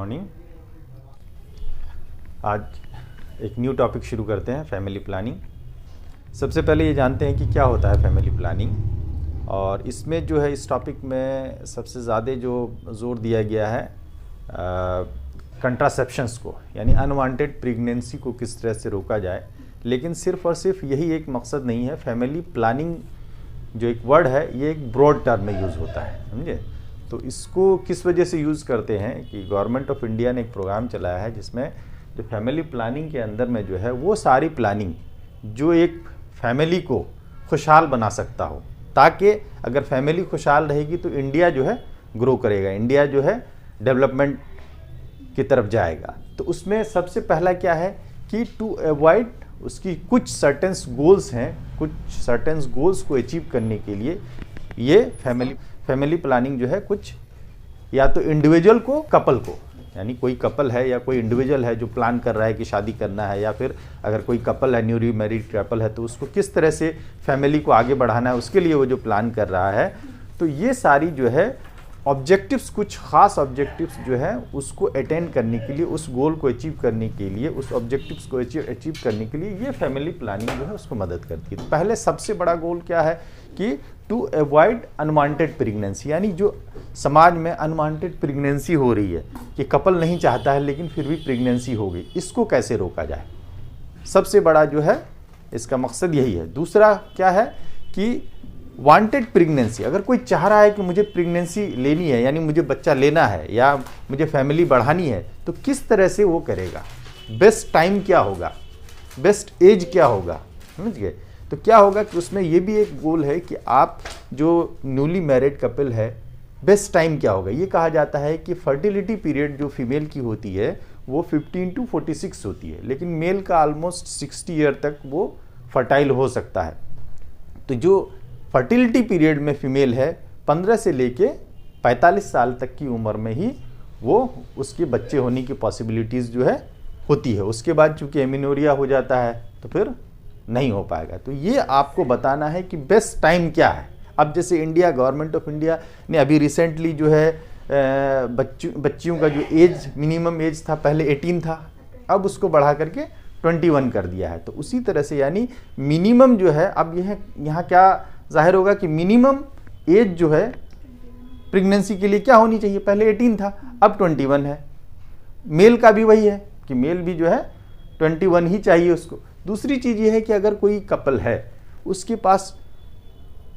Morning. आज एक new topic शुरू करते हैं, फैमिली प्लानिंग। सबसे पहले ये जानते हैं कि क्या होता है फैमिली प्लानिंग, और इसमें जो है इस टॉपिक में सबसे ज़्यादा जो जोर दिया गया है कंट्रासेप्शंस को, यानी अनवांटेड प्रेगनेंसी को किस तरह से रोका जाए। लेकिन सिर्फ और सिर्फ यही एक मकसद नहीं है। फैमिली प्लानिंग जो एक वर्ड है ये एक ब्रॉड टर्म में यूज़ होता है, समझे। तो इसको किस वजह से यूज़ करते हैं कि गवर्नमेंट ऑफ इंडिया ने एक प्रोग्राम चलाया है जिसमें जो फैमिली प्लानिंग के अंदर में जो है वो सारी प्लानिंग जो एक फैमिली को खुशहाल बना सकता हो, ताकि अगर फैमिली खुशहाल रहेगी तो इंडिया जो है ग्रो करेगा, इंडिया जो है डेवलपमेंट की तरफ जाएगा। तो उसमें सबसे पहला क्या है कि टू अवॉइड उसकी कुछ सर्टेन्स गोल्स हैं, कुछ सर्टेन्स गोल्स को अचीव करने के लिए ये फैमिली प्लानिंग जो है कुछ या तो इंडिविजुअल को, कपल को, यानी कोई कपल है या कोई इंडिविजुअल है जो प्लान कर रहा है कि शादी करना है, या फिर अगर कोई कपल है, न्यूली मैरिड कपल है, तो उसको किस तरह से फैमिली को आगे बढ़ाना है उसके लिए वो जो प्लान कर रहा है। तो ये सारी जो है ऑब्जेक्टिव्स, कुछ खास ऑब्जेक्टिव्स जो है उसको अटेंड करने के लिए, उस गोल को अचीव करने के लिए, उस ऑब्जेक्टिव्स को अचीव करने के लिए ये फैमिली प्लानिंग जो है उसको मदद करती है। पहले सबसे बड़ा गोल क्या है कि टू अवॉइड अनवांटेड प्रेगनेंसी, यानी जो समाज में अनवांटेड प्रेगनेंसी हो रही है कि कपल नहीं चाहता है लेकिन फिर भी प्रेगनेंसी हो गई, इसको कैसे रोका जाए। सबसे बड़ा जो है इसका मकसद यही है। दूसरा क्या है कि वांटेड प्रेगनेंसी, अगर कोई चाह रहा है कि मुझे प्रेगनेंसी लेनी है, यानी मुझे बच्चा लेना है या मुझे फैमिली बढ़ानी है, तो किस तरह से वो करेगा, बेस्ट टाइम क्या होगा, बेस्ट एज क्या होगा, समझ गए। तो क्या होगा कि उसमें ये भी एक गोल है कि आप जो न्यूली मैरिड कपल है, बेस्ट टाइम क्या होगा। ये कहा जाता है कि फर्टिलिटी पीरियड जो फीमेल की होती है वो 15 to 46 होती है, लेकिन मेल का ऑलमोस्ट 60 ईयर तक वो फर्टाइल हो सकता है। तो जो फर्टिलिटी पीरियड में फीमेल है 15 से लेके 45 साल तक की उम्र में ही वो उसके बच्चे होने की पॉसिबिलिटीज़ जो है होती है। उसके बाद चूँकि एमिनोरिया हो जाता है तो फिर नहीं हो पाएगा। तो ये आपको बताना है कि बेस्ट टाइम क्या है। अब जैसे इंडिया, गवर्नमेंट ऑफ इंडिया ने अभी रिसेंटली जो है बच्चियों का जो एज, मिनिमम एज था पहले 18 था, अब उसको बढ़ा करके 21 कर दिया है। तो उसी तरह से यानी मिनिमम जो है, अब यह यहाँ क्या जाहिर होगा कि मिनिमम एज जो है प्रेगनेंसी के लिए क्या होनी चाहिए, पहले 18 था, अब 21 है। मेल का भी वही है कि मेल भी जो है 21 ही चाहिए उसको। दूसरी चीज़ ये है कि अगर कोई कपल है उसके पास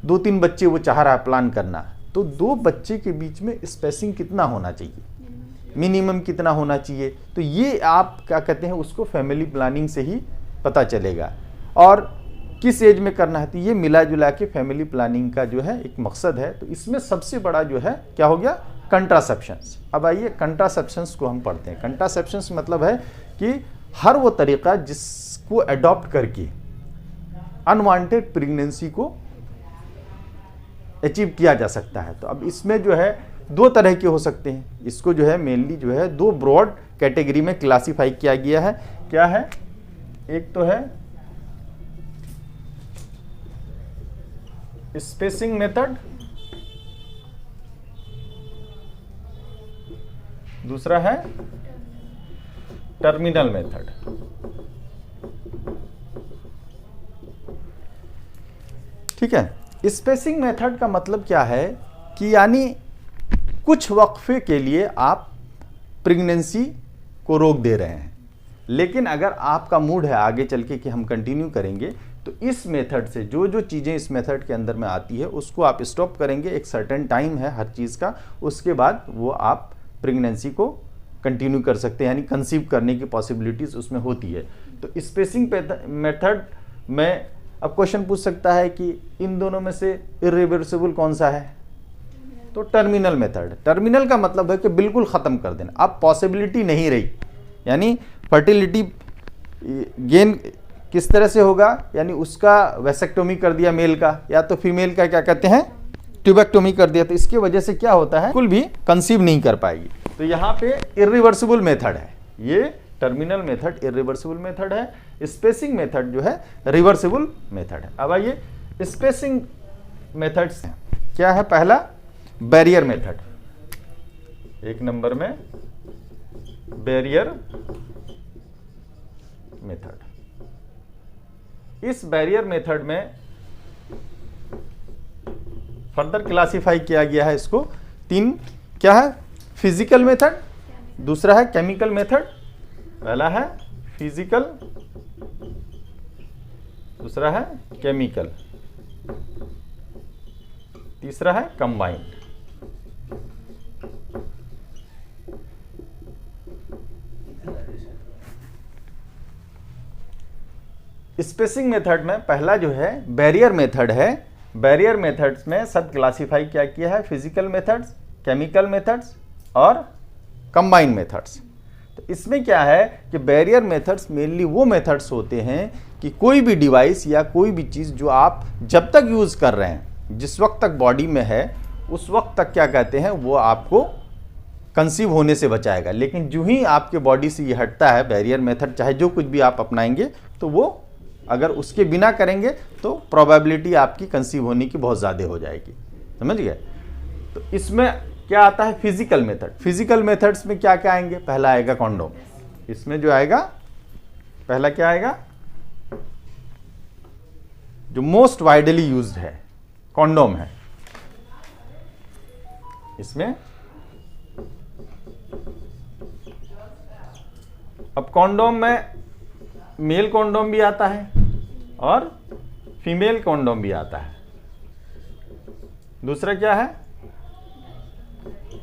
2-3 बच्चे वो चाह रहा है प्लान करना, तो 2 बच्चे के बीच में स्पेसिंग कितना होना चाहिए, मिनिमम कितना होना चाहिए। तो ये आप क्या कहते हैं उसको फैमिली प्लानिंग से ही पता चलेगा। और किस एज में करना है, तो ये मिला जुला के फैमिली प्लानिंग का जो है एक मकसद है। तो इसमें सबसे बड़ा जो है क्या हो गया, कंट्रासेप्शंस। अब आइए कंट्रासेप्शंस को हम पढ़ते हैं। कंट्रासेप्शंस मतलब है कि हर वो तरीका जिसको अडॉप्ट करके अनवांटेड प्रेगनेंसी को अचीव किया जा सकता है। तो अब इसमें जो है 2 तरह के हो सकते हैं। इसको जो है मेनली जो है 2 ब्रॉड कैटेगरी में क्लासीफाई किया गया है। क्या है, एक तो है स्पेसिंग मेथड, दूसरा है टर्मिनल मेथड। ठीक है, स्पेसिंग मेथड का मतलब क्या है कि यानी कुछ वक्फे के लिए आप प्रेगनेंसी को रोक दे रहे हैं, लेकिन अगर आपका मूड है आगे चल के कि हम कंटिन्यू करेंगे, तो इस मेथड से जो जो चीज़ें इस मेथड के अंदर में आती है उसको आप स्टॉप करेंगे। एक सर्टेन टाइम है हर चीज़ का, उसके बाद वो आप प्रेगनेंसी को कंटिन्यू कर सकते हैं, यानी कंसीव करने की पॉसिबिलिटीज़ उसमें होती है। तो स्पेसिंग मेथड में अब क्वेश्चन पूछ सकता है कि इन दोनों में से इरिवर्सिबल कौन सा है, तो टर्मिनल मेथड। टर्मिनल का मतलब है कि बिल्कुल ख़त्म कर देना, अब पॉसिबिलिटी नहीं रही। यानी फर्टिलिटी गेन किस तरह से होगा, यानी उसका वैसेक्टोमी कर दिया मेल का, या तो फीमेल का क्या कहते हैं ट्यूबेक्टोमी कर दिया, तो इसकी वजह से क्या होता है, बिल्कुल भी कंसीव नहीं कर पाएगी। तो यहाँ पे इरिवर्सिबल मेथड है, ये टर्मिनल मेथड इरिवर्सिबल मेथड है। स्पेसिंग मेथड जो है रिवर्सिबल मेथड है। अब आइए स्पेसिंग मेथड्स क्या है। पहला बैरियर मेथड, 1 नंबर में बैरियर मेथड। इस बैरियर मेथड में फर्दर क्लासिफाई किया गया है इसको तीन, क्या है, फिजिकल मेथड, दूसरा है केमिकल मेथड, पहला है फिजिकल, दूसरा है केमिकल, तीसरा है कंबाइंड। स्पेसिंग मेथड में पहला जो है बैरियर मेथड है। बैरियर मेथड्स में सब क्लासिफाई क्या किया है, फिजिकल मेथड्स, केमिकल मेथड्स और कंबाइंड मेथड्स। तो इसमें क्या है कि बैरियर मेथड्स मेनली वो मेथड्स होते हैं कि कोई भी डिवाइस या कोई भी चीज़ जो आप जब तक यूज़ कर रहे हैं, जिस वक्त तक बॉडी में है, उस वक्त तक क्या कहते हैं, वो आपको कंसीव होने से बचाएगा। लेकिन जो ही आपके बॉडी से ये हटता है बैरियर मेथड, चाहे जो कुछ भी आप अपनाएंगे, तो वो अगर उसके बिना करेंगे तो प्रोबेबिलिटी आपकी कंसीव होने की बहुत ज़्यादा हो जाएगी। समझ गए? तो इसमें क्या आता है, फिजिकल मेथड। फिजिकल मेथड्स में क्या क्या आएंगे, पहला आएगा कॉन्डोम। इसमें जो आएगा पहला क्या आएगा, जो मोस्ट वाइडली यूज्ड है कॉन्डोम है। इसमें अब कॉन्डोम में मेल कॉन्डोम भी आता है और फीमेल कॉन्डोम भी आता है। दूसरा क्या है,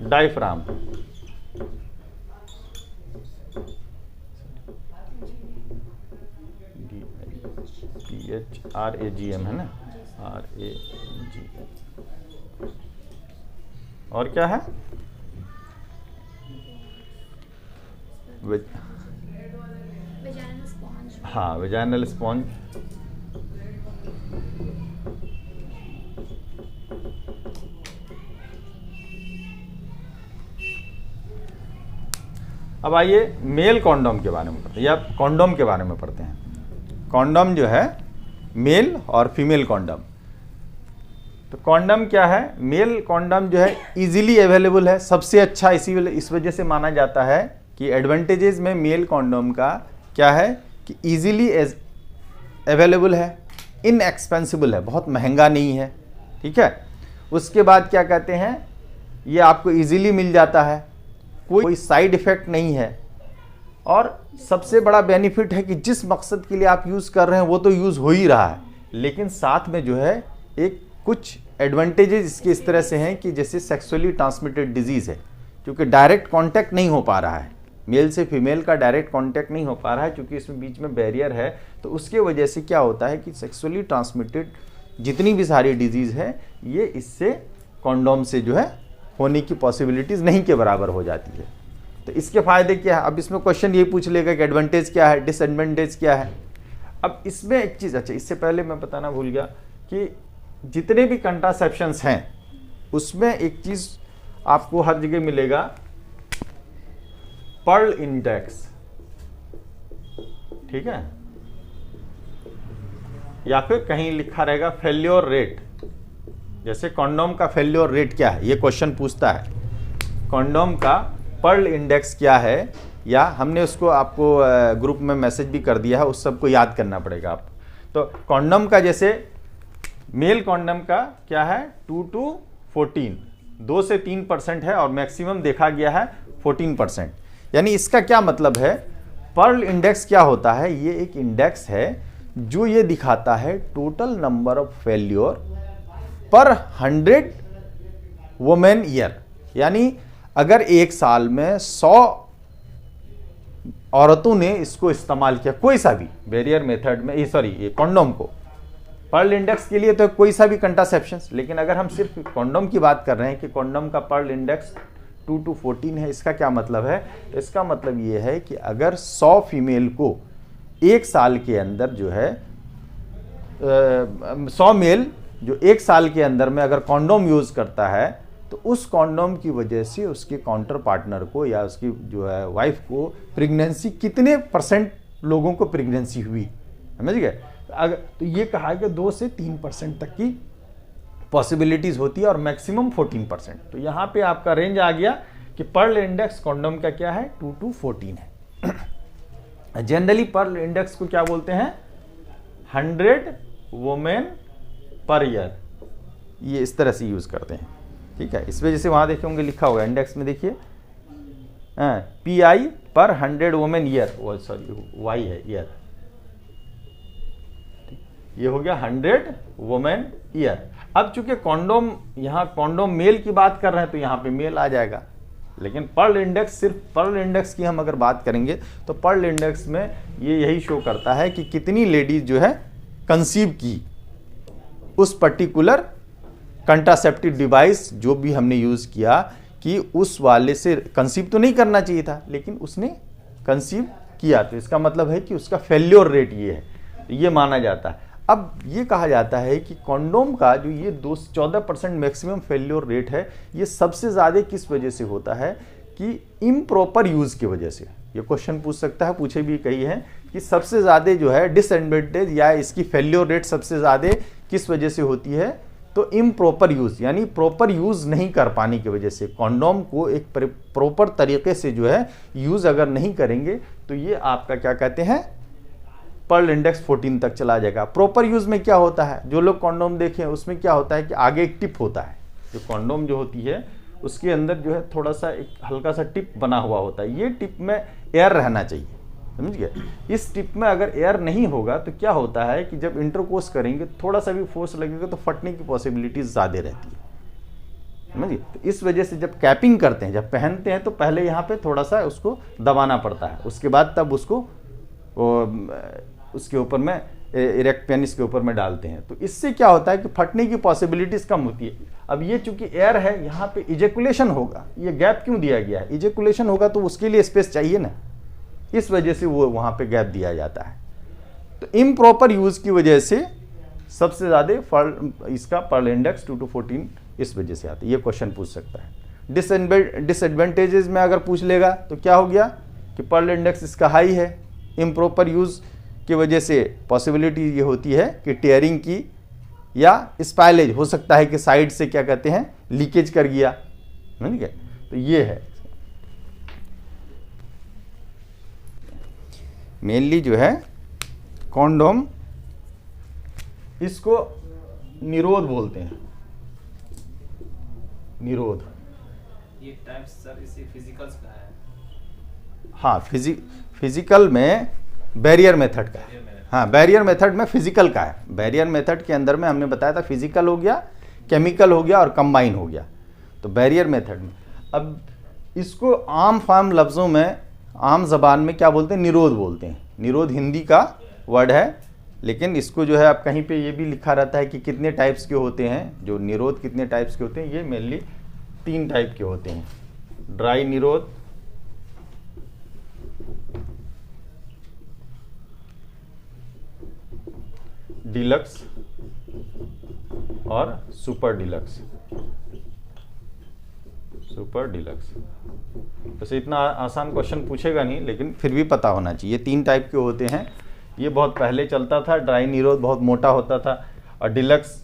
डायफ्राम, DIPHRAGM है ना, RAGM। और क्या है, हाँ, वेजाइनल स्पॉन्ज। अब आइए मेल कॉन्डोम के बारे में पढ़ते हैं, या कॉन्डोम के बारे में पढ़ते हैं। कॉन्डोम जो है मेल और फीमेल कॉन्डोम। तो कॉन्डोम क्या है, मेल कॉन्डोम जो है इजीली अवेलेबल है, सबसे अच्छा इस वजह से माना जाता है कि एडवांटेजेस में मेल कॉन्डोम का क्या है कि इजीली अवेलेबल है, इनएक्सपेंसिबल है, बहुत महंगा नहीं है। ठीक है, उसके बाद क्या कहते हैं, ये आपको इजीली मिल जाता है, कोई साइड इफेक्ट नहीं है, और सबसे बड़ा बेनिफिट है कि जिस मकसद के लिए आप यूज़ कर रहे हैं वो तो यूज़ हो ही रहा है, लेकिन साथ में जो है एक कुछ एडवांटेजेस इसके इस तरह से हैं कि जैसे सेक्सुअली ट्रांसमिटेड डिजीज़ है, क्योंकि डायरेक्ट कांटेक्ट नहीं हो पा रहा है, मेल से फीमेल का डायरेक्ट कांटेक्ट नहीं हो पा रहा है, क्योंकि इसमें बीच में बैरियर है। तो उसके वजह से क्या होता है कि सेक्सुअली ट्रांसमिटेड जितनी भी सारी डिजीज़ है, ये इससे कॉन्डोम से जो है होने की पॉसिबिलिटीज़ नहीं के बराबर हो जाती है। तो इसके फ़ायदे क्या है, अब इसमें क्वेश्चन ये पूछ लेगा कि एडवांटेज क्या है, डिसएडवांटेज क्या है। अब इसमें एक चीज़, अच्छा इससे पहले मैं बताना भूल गया कि जितने भी कंट्रासेप्शंस हैं उसमें एक चीज़ आपको हर जगह मिलेगा, पर्ल इंडेक्स। ठीक है, या फिर कहीं लिखा रहेगा फेल्योर रेट। जैसे कॉन्डोम का फेल्योर रेट क्या है, ये क्वेश्चन पूछता है, कॉन्डोम का पर्ल इंडेक्स क्या है, या हमने उसको आपको ग्रुप में मैसेज भी कर दिया है, उस सबको याद करना पड़ेगा आप। तो कॉन्डोम का जैसे मेल कॉन्डोम का क्या है 2 to 14, 2 से 3% है, और मैक्सिमम देखा गया है 14%। यानी इसका क्या मतलब है, पर्ल इंडेक्स क्या होता है, ये एक इंडेक्स है जो ये दिखाता है टोटल नंबर ऑफ फेल्योर पर 100 वुमेन ईयर। यानी अगर एक साल में 100 औरतों ने इसको इस्तेमाल किया, कोई सा भी बैरियर मेथड में, ये कॉन्डोम को, पर्ल इंडेक्स के लिए तो कोई सा भी कंट्रासेप्शन, लेकिन अगर हम सिर्फ कॉन्डोम की बात कर रहे हैं कि कॉन्डोम का पर्ल इंडेक्स 2 to 14 है, इसका क्या मतलब है, इसका मतलब ये है कि अगर 100 फीमेल को एक साल के अंदर जो है 100 मेल जो एक साल के अंदर में अगर कॉन्डोम यूज़ करता है, तो उस कॉन्डोम की वजह से उसके काउंटर पार्टनर को या उसकी जो है वाइफ को प्रेगनेंसी, कितने % लोगों को प्रेगनेंसी हुई, समझ गए। अगर तो ये कहा कि 2 से 3% तक की पॉसिबिलिटीज़ होती है, और मैक्सिमम 14%। तो यहाँ पे आपका रेंज आ गया कि पर्ल इंडेक्स कॉन्डोम का क्या है 2 to 14 है। जनरली पर्ल इंडेक्स को क्या बोलते हैं 100 वुमेन पर ईयर, ये इस तरह से यूज करते हैं, ठीक है। इस वजह से वहां देखे होंगे लिखा होगा इंडेक्स में, देखिए PI पर 100 वुमेन ईयर, वो सॉरी वाई है ईयर, ये हो गया 100 वुमेन ईयर। अब चूंकि कॉन्डोम, यहाँ कॉन्डोम मेल की बात कर रहे हैं तो यहाँ पे मेल आ जाएगा, लेकिन पर्ल इंडेक्स, सिर्फ पर्ल इंडेक्स की हम अगर बात करेंगे तो पर्ल इंडेक्स में ये यही शो करता है कि कितनी लेडीज जो है कंसीव की उस पर्टिकुलर कंट्रासेप्टिव डिवाइस जो भी हमने यूज किया, कि उस वाले से कंसीव तो नहीं करना चाहिए था लेकिन उसने कंसीव किया, तो इसका मतलब है कि उसका फेल्योर रेट ये है, तो ये माना जाता है। अब ये कहा जाता है कि कॉन्डोम का जो ये 14% मैक्सिमम फेल्योर रेट है, ये सबसे ज़्यादा किस वजह से होता है कि इम्प्रॉपर यूज़ की वजह से। ये क्वेश्चन पूछ सकता है, पूछे भी कही है कि सबसे ज़्यादा जो है डिसएडवांटेज या इसकी फेल्योर रेट सबसे ज़्यादा किस वजह से होती है, तो इम्प्रॉपर यूज़, यानी प्रॉपर यूज़ नहीं कर पाने की वजह से। कॉन्डोम को एक प्रॉपर तरीके से जो है यूज़ अगर नहीं करेंगे तो ये आपका क्या कहते हैं पर्ल इंडेक्स 14 तक चला जाएगा। प्रॉपर यूज में क्या होता है, जो लोग कॉन्डोम देखें उसमें क्या होता है कि आगे एक टिप होता है, जो कॉन्डोम जो होती है उसके अंदर जो है थोड़ा सा एक हल्का सा टिप बना हुआ होता है, ये टिप में एयर रहना चाहिए, समझ गए। इस टिप में अगर एयर नहीं होगा तो क्या होता है कि जब इंटरकोर्स करेंगे थोड़ा सा भी फोर्स लगेगा तो फटने की पॉसिबिलिटीज ज़्यादा रहती है, समझिए। तो इस वजह से जब कैपिंग करते हैं, जब पहनते हैं तो पहले यहाँ पे थोड़ा सा उसको दबाना पड़ता है, उसके बाद तब उसको उसके ऊपर में इरेक्ट पेनिस के ऊपर में डालते हैं, तो इससे क्या होता है कि फटने की पॉसिबिलिटीज कम होती है। अब ये चूंकि एयर है, यहाँ पे इजेकुलेशन होगा, ये गैप क्यों दिया गया है, इजेकुलेशन होगा तो उसके लिए स्पेस चाहिए ना, इस वजह से वो वहाँ पे गैप दिया जाता है। तो इम्प्रॉपर यूज की वजह से सबसे ज़्यादा इसका पर्ल इंडेक्स 2 to 14 इस वजह से आता है। ये क्वेश्चन पूछ सकता है। डिसएडवांटेजेस में अगर पूछ लेगा तो क्या हो गया कि पर्ल इंडेक्स इसका हाई है, इम्प्रॉपर यूज की वजह से पॉसिबिलिटी ये होती है कि टेयरिंग की या स्पाइलेज हो सकता है कि साइड से क्या कहते हैं लीकेज कर गया, ठीक है। तो ये है मेनली जो है कॉन्डोम, इसको निरोध बोलते हैं, निरोध। ये टाइप्स सर इसी फिजिकल्स का है। हाँ, फिजिकल में बैरियर मेथड का है। हाँ, बैरियर मेथड में फिजिकल का है। बैरियर मेथड के अंदर में हमने बताया था फिजिकल हो गया, केमिकल हो गया और कंबाइन हो गया। तो बैरियर मेथड में अब इसको आम फार्म लफ्ज़ों में, आम जबान में क्या बोलते हैं, निरोध बोलते हैं। निरोध हिंदी का वर्ड है, लेकिन इसको जो है अब कहीं पे ये भी लिखा रहता है कि कितने टाइप्स के होते हैं, जो निरोध कितने टाइप्स के होते हैं। ये मेनली 3 टाइप के होते हैं, ड्राई निरोध, डिलक्स और सुपर डिलक्स। सुपर डिलक्स वैसे इतना आसान क्वेश्चन पूछेगा नहीं, लेकिन फिर भी पता होना चाहिए। 3 टाइप के होते हैं। ये बहुत पहले चलता था, ड्राई निरोध बहुत मोटा होता था और डिलक्स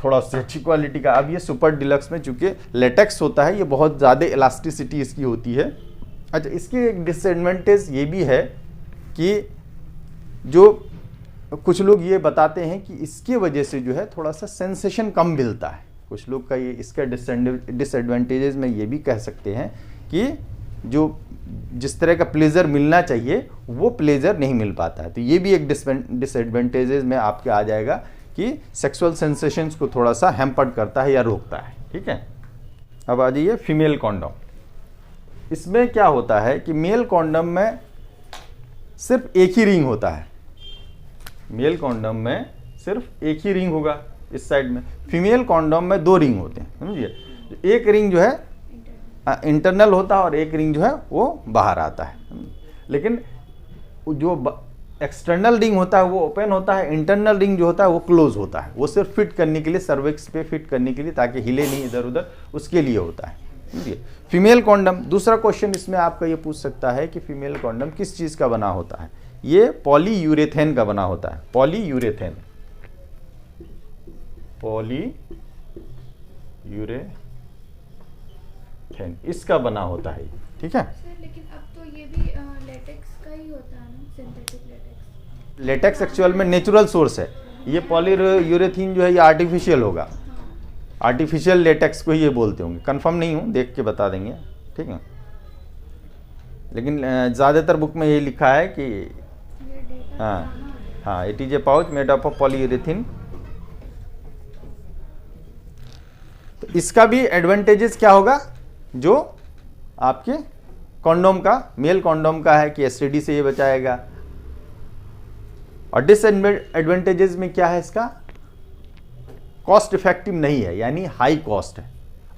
थोड़ा सी अच्छी क्वालिटी का। अब ये सुपर डिलक्स में चूंकि लेटेक्स होता है, ये बहुत ज़्यादा इलास्टिसिटी इसकी होती है। अच्छा, इसकी एक डिसएडवांटेज ये भी है कि जो कुछ लोग ये बताते हैं कि इसके वजह से जो है थोड़ा सा सेंसेशन कम मिलता है। कुछ लोग का ये इसका डिसएडवांटेजेस में ये भी कह सकते हैं कि जो जिस तरह का प्लेजर मिलना चाहिए वो प्लेजर नहीं मिल पाता है। तो ये भी एक डिसएडवांटेजेस में आपके आ जाएगा कि सेक्सुअल सेंसेशंस को थोड़ा सा हैम्पर्ड करता है या रोकता है, ठीक है। अब आ जाइए फीमेल कॉन्डोम। इसमें क्या होता है कि मेल कॉन्डोम में सिर्फ एक ही रिंग होता है। मेल कॉन्डोम में सिर्फ एक ही रिंग होगा इस साइड में। फीमेल कॉन्डोम में 2 रिंग होते हैं, समझिए। एक रिंग जो है इंटरनल होता है और एक रिंग जो है वो बाहर आता है। लेकिन जो एक्सटर्नल रिंग होता है वो ओपन होता है, इंटरनल रिंग जो होता है वो क्लोज होता है। वो सिर्फ फिट करने के लिए, सर्विक्स पे फिट करने के लिए, ताकि हिले नहीं इधर उधर, उसके लिए होता है, समझिए। फीमेल कॉन्डम, दूसरा क्वेश्चन इसमें आपका ये पूछ सकता है कि फीमेल कॉन्डम किस चीज़ का बना होता है। ये पॉलीयूरेथेन का बना होता है। पॉलीयूरेथेन, थेन, इसका बना होता है, ठीक है। सर लेकिन अब तो ये भी लेटेक्स का ही होता है ना, सिंथेटिक लेटेक्स। लेटेक्स एक्चुअल में नेचुरल सोर्स है, ये पॉलीयूरेथीन जो है ये आर्टिफिशियल होगा, आर्टिफिशियल लेटेक्स को ही ये बोलते होंगे, कंफर्म नहीं हूँ, देख के बता देंगे, ठीक है। लेकिन ज़्यादातर बुक में ये लिखा है कि ये डेटा हाँ it is a pouch made up of polyurethane. तो इसका भी एडवांटेजेस क्या होगा, जो आपके कॉन्डोम का, मेल कॉन्डोम का है कि एसटीडी से ये बचाएगा। और डिसएडवांटेजेस में क्या है इसका, कॉस्ट इफेक्टिव नहीं है, यानी हाई कॉस्ट है,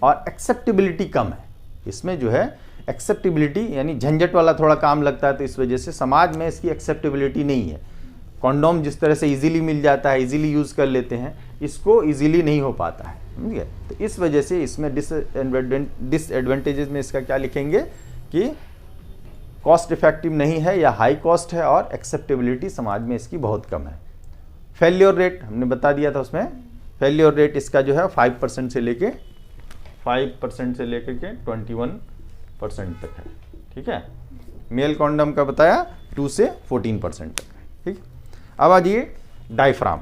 और एक्सेप्टेबिलिटी कम है। इसमें जो है एक्सेप्टेबिलिटी यानी झंझट वाला थोड़ा काम लगता है, तो इस वजह से समाज में इसकी एक्सेप्टेबिलिटी नहीं है। कॉन्डोम जिस तरह से इजीली मिल जाता है, इजीली यूज़ कर लेते हैं, इसको इजीली नहीं हो पाता है, समझ गए। तो इस वजह से इसमें डिसएडवांटेजेस में इसका क्या लिखेंगे कि कॉस्ट इफेक्टिव नहीं है या हाई कॉस्ट है, और एक्सेप्टेबिलिटी समाज में इसकी बहुत कम है। फेल्योर रेट हमने बता दिया था, उसमें फेल्योर रेट इसका जो है 5% से लेके 21% तक है, ठीक है। मेल कॉन्डम का बताया 2 से 14% तक है, ठीक। अब आ जाइए डायफ्राम।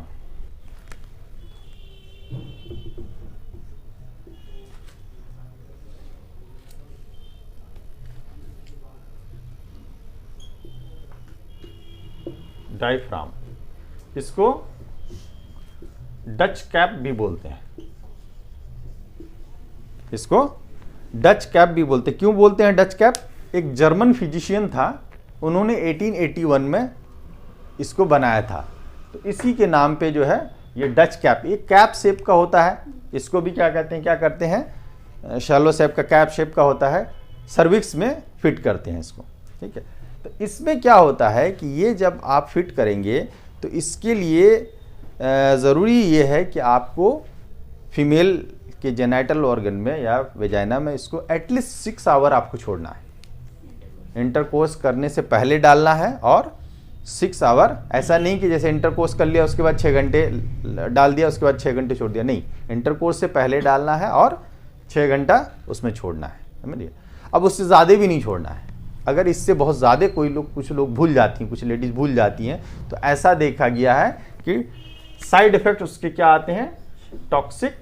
डायफ्राम, इसको डच कैप भी बोलते हैं, इसको डच कैप भी बोलते हैं। क्यों बोलते हैं डच कैप, एक जर्मन फिजिशियन था, उन्होंने 1881 में इसको बनाया था, तो इसी के नाम पे जो है ये डच कैप, ये कैप शेप का होता है। इसको भी क्या कहते हैं, क्या करते हैं, शैलो शेप का, कैप शेप का होता है, सर्विक्स में फिट करते हैं इसको, ठीक है। तो इसमें क्या होता है कि ये जब आप फिट करेंगे तो इसके लिए ज़रूरी ये है कि आपको फीमेल के जेनाइटल ऑर्गन में या वेजाइना में इसको एटलीस्ट 6 आवर आपको छोड़ना है, इंटरकोर्स करने से पहले डालना है, और 6 आवर, ऐसा नहीं कि जैसे इंटरकोर्स कर लिया उसके बाद 6 घंटे डाल दिया उसके बाद 6 घंटे छोड़ दिया, नहीं, इंटरकोर्स से पहले डालना है और 6 घंटा उसमें छोड़ना है, समझिए। अब उससे ज़्यादा भी नहीं छोड़ना है। अगर इससे बहुत ज़्यादा कुछ लोग भूल जाती हैं, कुछ लेडीज़ भूल जाती हैं, तो ऐसा देखा गया है कि साइड इफेक्ट उसके क्या आते हैं, टॉक्सिक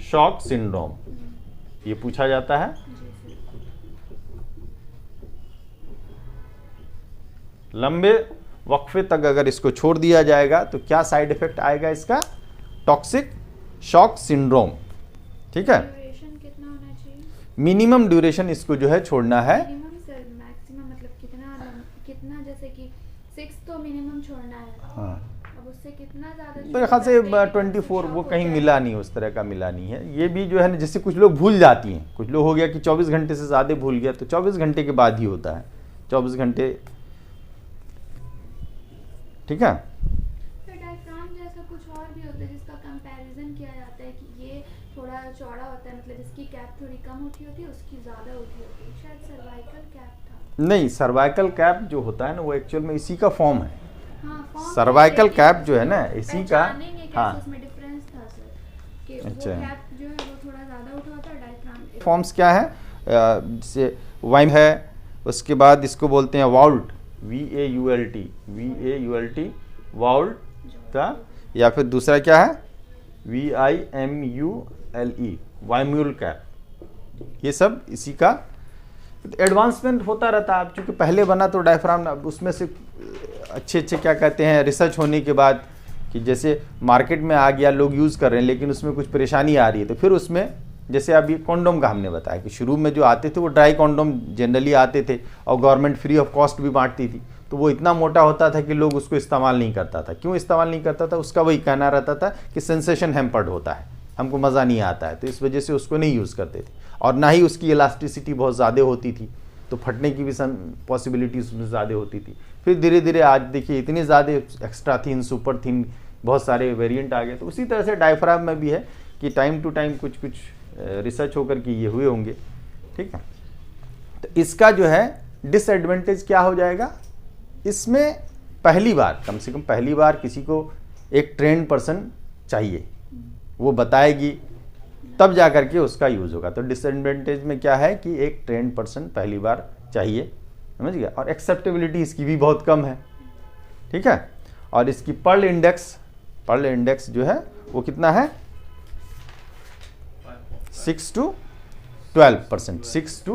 शॉक सिंड्रोम, ये पूछा जाता है। लंबे वक्फे तक अगर इसको छोड़ दिया जाएगा तो क्या साइड इफेक्ट आएगा इसका, टॉक्सिक शॉक सिंड्रोम, ठीक है। ड्यूरेशन कितना होना चाहिए, मिनिमम ड्यूरेशन इसको जो है छोड़ना है, मिनिमम सर, मैक्सिमम मतलब कितना जैसे कि 6 तो मिनिमम छोड़ना है। हाँ, अब उससे कितना ज़्यादा मेरे ख्याल से 24, वो कहीं मिला नहीं, उस तरह का मिला नहीं है। ये भी जो है ना, जैसे कुछ लोग भूल जाती हैं, कुछ लोग हो गया कि 24 घंटे से ज़्यादा भूल गया, तो 24 घंटे के बाद ही होता है, 24 घंटे, ठीक है। फिर डायफ्राम जैसा कुछ और भी होता है जिसका कंपैरिजन किया जाता है कि ये थोड़ा चौड़ा होता है, मतलब जिसकी कैप थोड़ी कम उठी होती है उसकी ज़्यादा उठी होती है, शायद सर्वाइकल कैप था। नहीं, सर्वाइकल कैप जो होता है ना, वो एक्चुअल में इसी का फॉर्म है। हाँ, सर्वाइकल कैप जो है ना, इसी का, हाँ, उसमें डिफरेंस था सर कि अच्छा, वो कैप जो है वो थोड़ा ज़्यादा उठा होता है, डायफ्राम फॉर्म्स क्या है, जैसे वाइम है, उसके बाद इसको बोलते हैं वाउल्ट, VAULT, वाउल्ट था, या फिर दूसरा क्या है, VIMULE, वाइम्यूल कैप, ये सब इसी का एडवांसमेंट होता रहता है। चूँकि पहले बना तो डायफ्राम, उसमें से अच्छे क्या कहते हैं, रिसर्च होने के बाद कि जैसे मार्केट में आ गया, लोग यूज़ कर रहे हैं, लेकिन उसमें कुछ परेशानी आ रही है, तो फिर उसमें जैसे अभी कॉन्डोम का हमने बताया कि शुरू में जो आते थे वो ड्राई कॉन्डोम जनरली आते थे, और गवर्नमेंट फ्री ऑफ कॉस्ट भी बांटती थी, तो वो इतना मोटा होता था कि लोग उसको इस्तेमाल नहीं करता था। क्यों इस्तेमाल नहीं करता था, उसका वही कहना रहता था कि सेंसेशन हैम्पर्ड होता है, हमको मज़ा नहीं आता है, तो इस वजह से उसको नहीं यूज़ करते थे, और ना ही उसकी इलास्टिसिटी बहुत ज़्यादा होती थी, तो फटने की भी पॉसिबिलिटी उसमें ज़्यादा होती थी। फिर धीरे धीरे आज देखिए इतनी ज़्यादा एक्स्ट्रा थिन, सुपर थिन, बहुत सारे वेरिएंट आ गए। तो उसी तरह से डायफ्राम में भी है कि टाइम टू टाइम कुछ रिसर्च होकर के ये हुए होंगे, ठीक है। तो इसका जो है डिसएडवांटेज क्या हो जाएगा, इसमें पहली बार, कम से कम पहली बार किसी को एक ट्रेंड पर्सन चाहिए, वो बताएगी तब जा करके उसका यूज़ होगा। तो डिसएडवांटेज में क्या है कि एक ट्रेंड पर्सन पहली बार चाहिए, समझ गया, और एक्सेप्टेबिलिटी इसकी भी बहुत कम है, ठीक है। और इसकी पर्ल इंडेक्स जो है वो कितना है, 6 to 12%, 6 to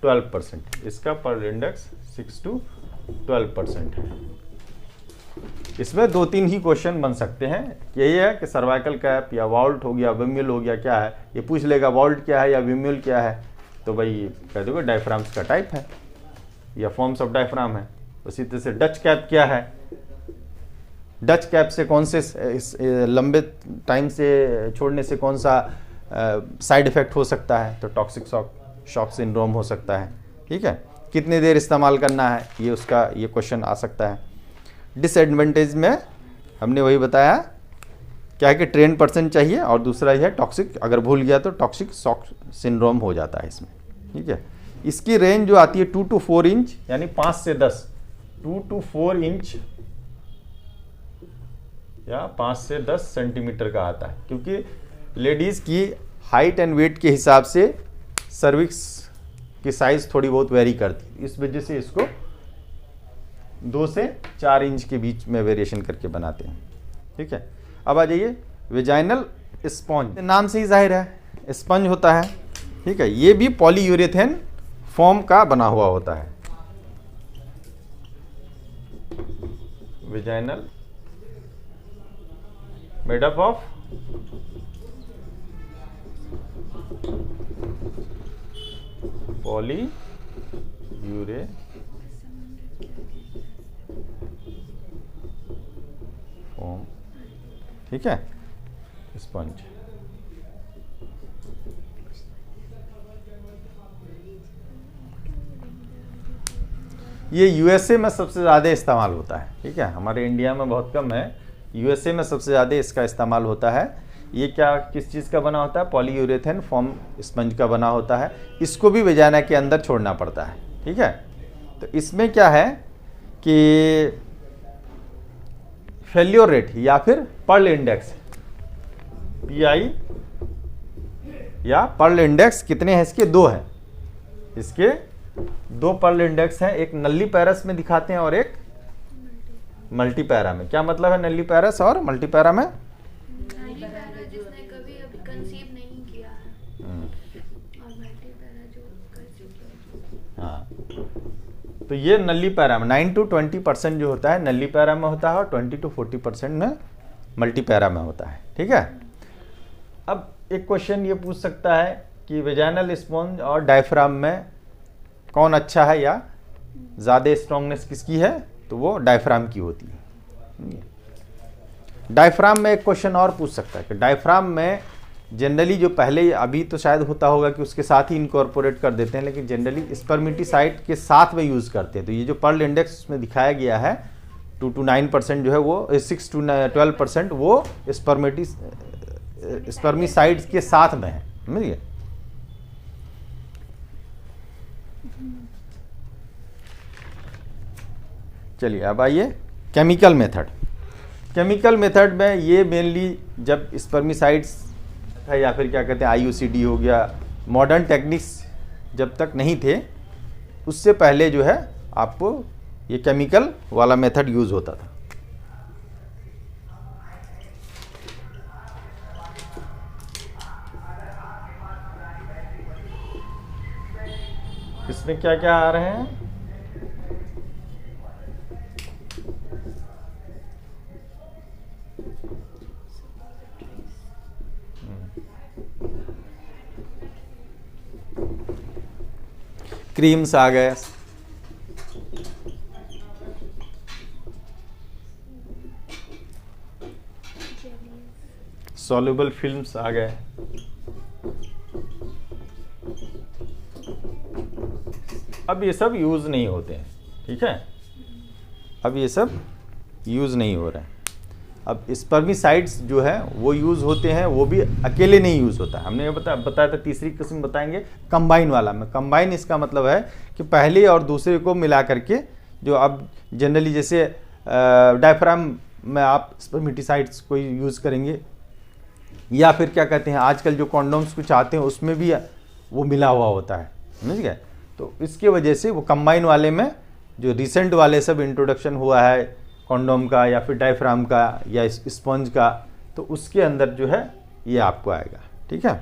12%, इसका पर्ल इंडेक्स 6 to 12% है। इसमें 2-3 ही क्वेश्चन बन सकते हैं। यही है कि सर्वाइकल कैप या वॉल्ट हो गया, विम्यूल हो गया, क्या है ये पूछ लेगा, वॉल्ट क्या है या विम्यूल क्या है, तो भाई कह दोगे डायफ्राम्स का टाइप है या फॉर्म्स ऑफ डायफ्राम है। उसी तरह से डच कैप क्या है, डच कैप से कौन से लंबे टाइम से छोड़ने से कौन सा साइड इफेक्ट हो सकता है, तो टॉक्सिक शॉक सिंड्रोम हो सकता है, ठीक है। कितनी देर इस्तेमाल करना है, ये उसका ये क्वेश्चन आ सकता है। डिसएडवांटेज में हमने वही बताया क्या है कि ट्रेन पर्सन चाहिए, और दूसरा यह है टॉक्सिक, अगर भूल गया तो टॉक्सिक शॉक सिंड्रोम हो जाता है इसमें, ठीक है। इसकी रेंज जो आती है 2 to 4 इंच, यानी 5 से 10, 2 to 4 इंच या 5 से 10 सेंटीमीटर का आता है, क्योंकि लेडीज़ की हाइट एंड वेट के हिसाब से सर्विक्स की साइज थोड़ी बहुत वेरी करती है, इस वजह से इसको 2 से 4 इंच के बीच में वेरिएशन करके बनाते हैं, ठीक है। अब आ जाइए वेजाइनल स्पॉन्ज, नाम से ही जाहिर है स्पंज होता है, ठीक है। ये भी पॉलीयूरेथेन फॉर्म का बना हुआ होता है। Vaginal made up of polyurethane form, ठीक है, स्पंज। ये यूएसए में सबसे ज़्यादा इस्तेमाल होता है, ठीक है, हमारे इंडिया में बहुत कम है, यूएसए में सबसे ज़्यादा इसका इस्तेमाल होता है। ये क्या किस चीज़ का बना होता है, पॉलीयूरेथेन फॉर्म स्पंज का बना होता है। इसको भी वेजाइना के अंदर छोड़ना पड़ता है, ठीक है। तो इसमें क्या है कि फेल्योर रेट या फिर पर्ल इंडेक्स, पीआई या पर्ल इंडेक्स कितने हैं इसके, 2 हैं। इसके 2 पर्ल इंडेक्स हैं, एक नल्ली पैरस में दिखाते हैं और एक मल्टी पैरा में। क्या मतलब है नल्ली पैरस और मल्टी पैरा में, जिसने कभी अभी कंसीव नहीं किया है और मल्टी पैरा जो कर चुके हैं। हाँ, तो ये नल्ली पैरा में 9 to 20% जो होता है नल्ली पैरा में होता है, और 20 to 40% में मल्टी पैरा में होता है, ठीक है। अब एक क्वेश्चन ये पूछ सकता है कि वेजाइनल स्पॉन्ज और डायफ्राम में कौन अच्छा है या ज़्यादा स्ट्रॉन्गनेस किसकी है, तो वो डायफ्राम की होती है। डायफ्राम में एक क्वेश्चन और पूछ सकता है कि डायफ्राम में जनरली जो पहले, अभी तो शायद होता होगा कि उसके साथ ही इनकॉर्पोरेट कर देते हैं, लेकिन जनरली स्पर्मेटिसाइड के साथ में यूज़ करते हैं। तो ये जो पर्ल इंडेक्स में दिखाया गया है 2 to 9% जो है वो 6 to 12% वो स्पर्मिसाइड्स के साथ में है, समझिए। चलिए अब आइए केमिकल मेथड। केमिकल मेथड में ये मेनली जब स्पर्मिसाइड्स है या फिर क्या कहते हैं IUCD हो गया, मॉडर्न टेक्निक्स जब तक नहीं थे उससे पहले जो है आपको ये केमिकल वाला मेथड यूज़ होता था। इसमें क्या क्या आ रहे हैं, क्रीम्स आ गए, सॉल्युबल फिल्म्स आ गए, अब ये सब यूज़ नहीं होते हैं, ठीक है। अब ये सब यूज़ नहीं हो रहे हैं। अब स्पर्मिसाइड्स जो है वो यूज़ होते हैं, वो भी अकेले नहीं यूज़ होता है। हमने ये बताया था, तीसरी किस्म बताएंगे कंबाइन वाला में। कंबाइन इसका मतलब है कि पहले और दूसरे को मिला करके, जो अब जनरली जैसे डायफ्राम में आप स्पर्मेटिसाइड्स को यूज़ करेंगे या फिर क्या कहते हैं, आजकल जो कॉन्डोम्स कुछ आते हैं उसमें भी वो मिला हुआ होता है, समझ गए। तो इसके वजह से वो कंबाइन वाले में जो रिसेंट वाले सब इंट्रोडक्शन हुआ है कॉन्डोम का या फिर डायफ्राम का या स्पंज का, तो उसके अंदर जो है ये आपको आएगा, ठीक है।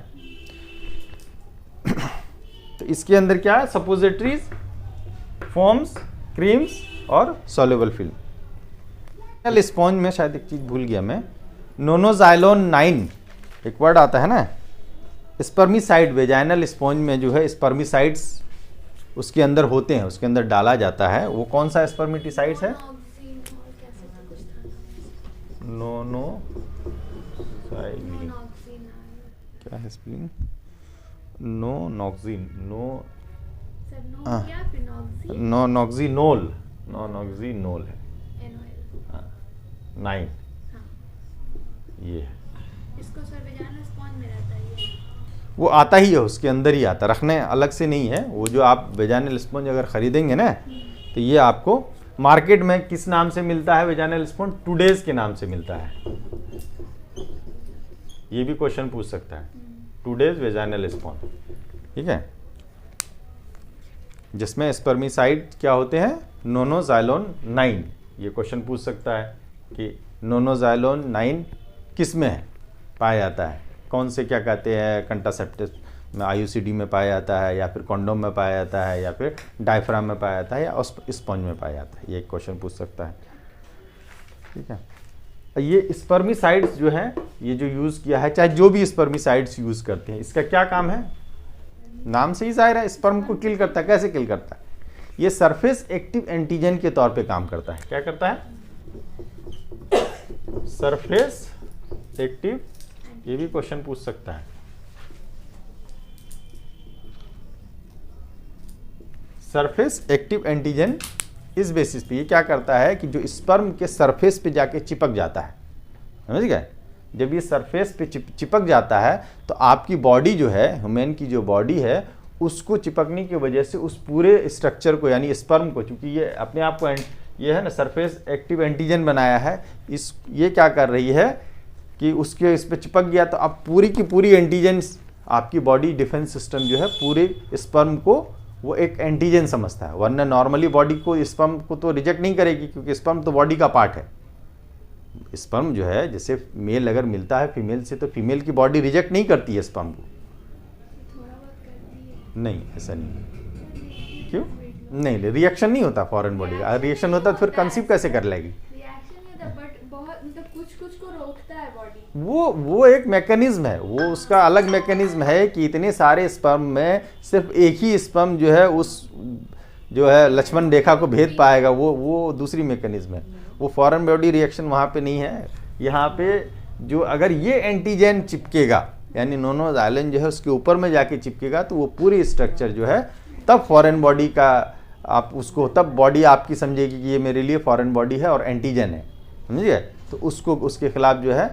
तो इसके अंदर क्या है, सपोजिटरीज, फोम्स, क्रीम्स और सॉल्युबल फिल्म। स्पॉन्ज में शायद एक चीज भूल गया मैं, नोनोजाइलोन 9 एक वर्ड आता है ना, स्पर्मिसाइड। वेजाइनल स्पॉन्ज में जो है स्पर्मिसाइड्स उसके अंदर होते हैं, उसके अंदर डाला जाता है। वो कौन सा स्पर्मिटिसाइड्स है? नोनोजाइलिन, क्या है स्पेलिंग? नोनोक्सिन, नोनोक्सिनोल, नोनोक्सिनोल है 9, ये है। इसको सर वेजाइनल स्पॉन्ज में रहता है ये? वो आता ही है, उसके अंदर ही आता, रखने अलग से नहीं है। वो जो आप वेजाइनल स्पॉन्ज अगर खरीदेंगे ना, तो ये आपको मार्केट में किस नाम से मिलता है वेजाइनल स्पॉन्ज? टुडेज के नाम से मिलता है। ये भी क्वेश्चन पूछ सकता है, टुडेज वेजाइनल स्पॉन्ज, ठीक है, जिसमें स्पर्मिसाइड क्या होते हैं? नोनोजाइलोन 9। ये क्वेश्चन पूछ सकता है कि नोनोजाइलोन 9 किस में है पाया जाता है, कौन से क्या कहते हैं कंट्रासेप्टिव में, आईयूसीडी में पाया जाता है या फिर कॉन्डोम में पाया जाता है या फिर डायफ्राम में पाया जाता है या स्पंज में पाया जाता है। ये एक क्वेश्चन पूछ सकता है, ठीक है। ये स्पर्मिसाइड्स जो है, ये जो यूज़ किया है, चाहे जो भी स्पर्मिसाइड्स यूज़ करते हैं, इसका क्या काम है? नाम से ही जाहिर है, स्पर्म को किल करता है। कैसे किल करता है? ये सरफेस एक्टिव एंटीजन के तौर पे काम करता है। क्या करता है? सरफेस एक्टिव, ये भी क्वेश्चन पूछ सकता है। सरफेस एक्टिव एंटीजन इस बेसिस पे ये क्या करता है कि जो स्पर्म के सरफेस पे जाके चिपक जाता है, समझ गए। जब ये सरफेस पे चिपक जाता है तो आपकी बॉडी जो है, ह्यूमन की जो बॉडी है, उसको चिपकने की वजह से उस पूरे स्ट्रक्चर को, यानी स्पर्म को, चूंकि ये अपने आप को ये है ना सरफेस एक्टिव एंटीजन बनाया है, ये क्या कर रही है कि उसके इस पे चिपक गया तो अब पूरी की पूरी एंटीजन्स, आपकी बॉडी डिफेंस सिस्टम जो है पूरे स्पर्म को वो एक एंटीजन समझता है। वरना नॉर्मली बॉडी को स्पर्म को तो रिजेक्ट नहीं करेगी, क्योंकि स्पर्म तो बॉडी का पार्ट है। स्पर्म जो है, जैसे मेल अगर मिलता है फीमेल से, तो फीमेल की बॉडी रिजेक्ट नहीं करती है स्पर्म को, नहीं, ऐसा नहीं है। क्यों नहीं? रिएक्शन नहीं होता फॉरेन बॉडी का। रिएक्शन होता तो फिर कंसीव कैसे कर लेगी? कुछ को रोकता है बॉडी। वो एक मैकेनिज्म है, वो उसका अलग मैकेनिज्म है कि इतने सारे स्पर्म में सिर्फ एक ही स्पर्म जो है उस जो है लक्ष्मण रेखा को भेद पाएगा, वो दूसरी मैकेनिज्म है। वो फॉरेन बॉडी रिएक्शन वहाँ पे नहीं है। यहाँ पे जो अगर ये एंटीजन चिपकेगा, यानी नोनोजाइलिन जो है उसके ऊपर में जाके चिपकेगा, तो वो पूरी स्ट्रक्चर जो है तब फॉरेन बॉडी का आप उसको, तब बॉडी आपकी समझेगी कि ये मेरे लिए फॉरेन बॉडी है और एंटीजन है, समझिए। तो उसको उसके खिलाफ जो है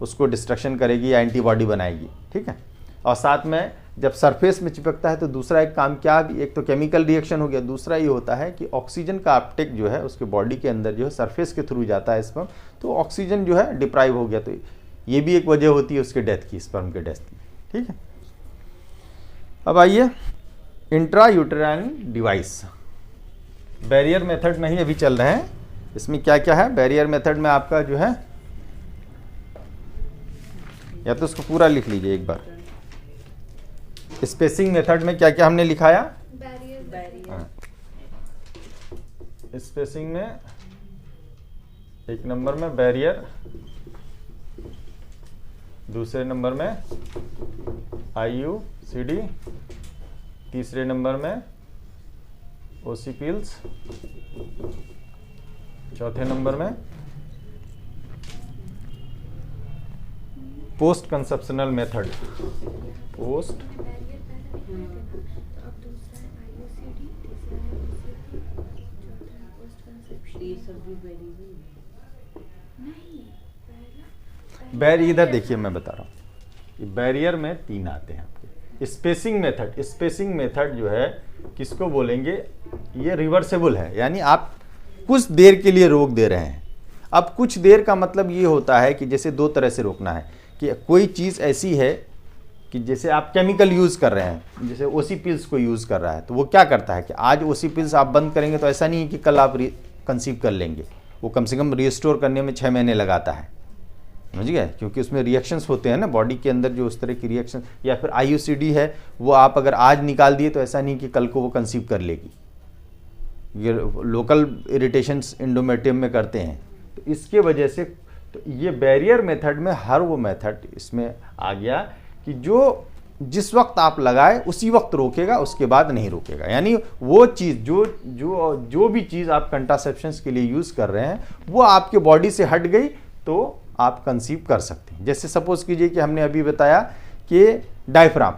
उसको डिस्ट्रक्शन करेगी या एंटीबॉडी बनाएगी, ठीक है। और साथ में जब सरफेस में चिपकता है तो दूसरा एक काम क्या, एक तो केमिकल रिएक्शन हो गया, दूसरा ये होता है कि ऑक्सीजन का अपटेक जो है उसके बॉडी के अंदर जो है सरफेस के थ्रू जाता है स्पर्म, तो ऑक्सीजन जो है डिप्राइव हो गया, तो ये भी एक वजह होती है उसके डेथ की, स्पर्म के डेथ की, ठीक है। अब आइए intra uterine device, barrier method में ही अभी चल रहे हैं। इसमें क्या क्या है बैरियर मेथड में? आपका जो है, या तो उसको पूरा लिख लीजिए एक बार। स्पेसिंग मेथड में क्या क्या हमने लिखाया? स्पेसिंग में एक नंबर में बैरियर, दूसरे नंबर में IUCD, तीसरे नंबर में ओसीपील्स, चौथे नंबर में पोस्ट कंसेप्शनल मेथड, पोस्ट इधर देखिए, मैं बता रहा हूँ, बैरियर में 3 आते हैं आपके। स्पेसिंग मेथड, स्पेसिंग मेथड जो है किसको बोलेंगे? ये रिवर्सेबल है, यानी आप कुछ देर के लिए रोक दे रहे हैं। अब कुछ देर का मतलब ये होता है कि जैसे 2 तरह से रोकना है, कि कोई चीज़ ऐसी है कि जैसे आप केमिकल यूज़ कर रहे हैं, जैसे ओसी पिल्स को यूज़ कर रहा है, तो वो क्या करता है कि आज ओसी पिल्स आप बंद करेंगे तो ऐसा नहीं है कि कल आप कंसीव कर लेंगे। वो कम से कम रिस्टोर करने में 6 महीने लगाता है, समझ गए, क्योंकि उसमें रिएक्शंस होते हैं ना बॉडी के अंदर, जो उस तरह की रिएक्शन। या फिर IUCD है, वो आप अगर आज निकाल दिए तो ऐसा नहीं कि कल को वो कंसीव कर लेगी। ये लोकल इरिटेशंस एंडोमेट्रियम में करते हैं, तो इसके वजह से तो ये बैरियर मेथड में हर वो मेथड इसमें आ गया कि जो जिस वक्त आप लगाए उसी वक्त रोकेगा, उसके बाद नहीं रोकेगा। यानी वो चीज़ जो भी चीज़ आप कंट्रासेप्शंस के लिए यूज़ कर रहे हैं वो आपके बॉडी से हट गई तो आप कंसीव कर सकते हैं। जैसे सपोज कीजिए कि हमने अभी बताया कि डायफ्राम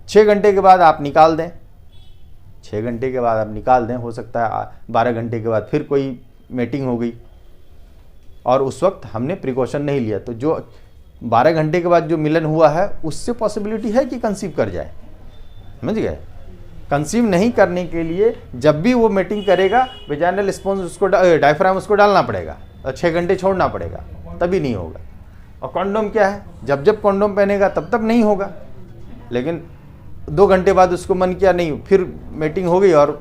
6 घंटे के बाद आप निकाल दें, 6 घंटे के बाद आप निकाल दें, हो सकता है 12 घंटे के बाद फिर कोई मीटिंग हो गई और उस वक्त हमने प्रिकॉशन नहीं लिया, तो जो 12 घंटे के बाद जो मिलन हुआ है उससे पॉसिबिलिटी है कि कंसीव कर जाए, समझ गए। कंसीव नहीं करने के लिए जब भी वो मीटिंग करेगा वेजाइनल स्पॉन्ज उसको डायफ्राम उसको डालना पड़ेगा और 6 घंटे छोड़ना पड़ेगा, तभी नहीं होगा। और कॉन्डोम क्या है, जब जब कॉन्डोम पहनेगा तब तब नहीं होगा, लेकिन 2 घंटे बाद उसको मन किया नहीं, फिर मीटिंग हो गई और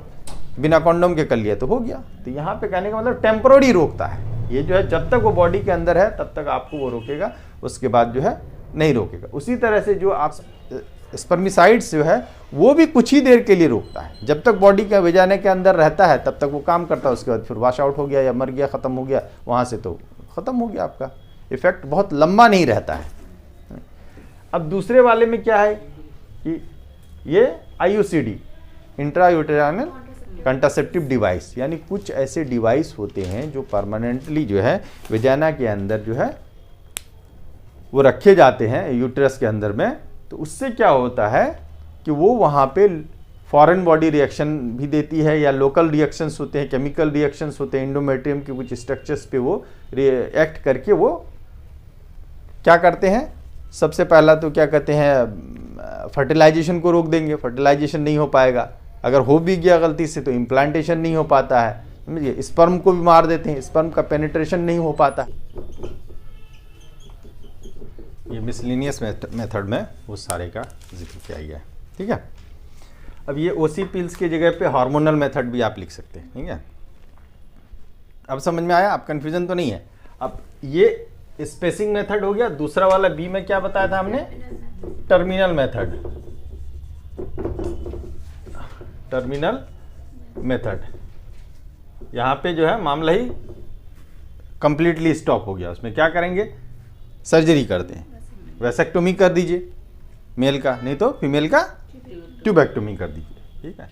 बिना कॉन्डोम के कर लिया तो हो गया। तो यहाँ पे कहने का मतलब टेम्पररी रोकता है ये, जो है जब तक वो बॉडी के अंदर है तब तक आपको वो रोकेगा, उसके बाद जो है नहीं रोकेगा। उसी तरह से जो आप स्पर्मिसाइड्स जो है वो भी कुछ ही देर के लिए रोकता है, जब तक बॉडी के वेजाइना के अंदर रहता है तब तक वो काम करता है, उसके बाद फिर वॉश आउट हो गया या मर गया, ख़त्म हो गया, वहाँ से तो ख़त्म हो गया, आपका इफेक्ट बहुत लंबा नहीं रहता है। अब दूसरे वाले में क्या है कि ये IUCD इंट्रायूटेराइनल कंट्रासेप्टिव डिवाइस, यानी कुछ ऐसे डिवाइस होते हैं जो परमानेंटली जो है वेजाइना के अंदर जो है वो रखे जाते हैं यूट्रस के अंदर में। तो उससे क्या होता है कि वो वहाँ पे फॉरेन बॉडी रिएक्शन भी देती है या लोकल रिएक्शंस होते हैं, केमिकल रिएक्शंस होते हैं एंडोमेट्रियम के कुछ स्ट्रक्चर्स पे, वो रिएक्ट करके वो क्या करते हैं, सबसे पहला तो क्या कहते हैं फर्टिलाइजेशन को रोक देंगे, फर्टिलाइजेशन नहीं हो पाएगा, अगर हो भी गया गलती से तो इम्प्लांटेशन नहीं हो पाता है, समझिए। स्पर्म को भी मार देते हैं, स्पर्म का पेनिट्रेशन नहीं हो पाता। ये मिसलिनियस मेथड में वो सारे का जिक्र किया गया है, ठीक है। अब ये ओसी पिल्स की जगह पे हार्मोनल मेथड भी आप लिख सकते हैं, ठीक है। अब समझ में आया, आप कंफ्यूजन तो नहीं है। अब ये स्पेसिंग मेथड हो गया। दूसरा वाला बी में क्या बताया था हमने, टर्मिनल मेथड, टर्मिनल मेथड। यहाँ पे जो है मामला ही कंप्लीटली स्टॉप हो गया, उसमें क्या करेंगे, सर्जरी करते हैं, वैसेक्टोमी कर दीजिए मेल का, नहीं तो फीमेल का ट्यूबेक्टोमी कर दीजिए, ठीक है।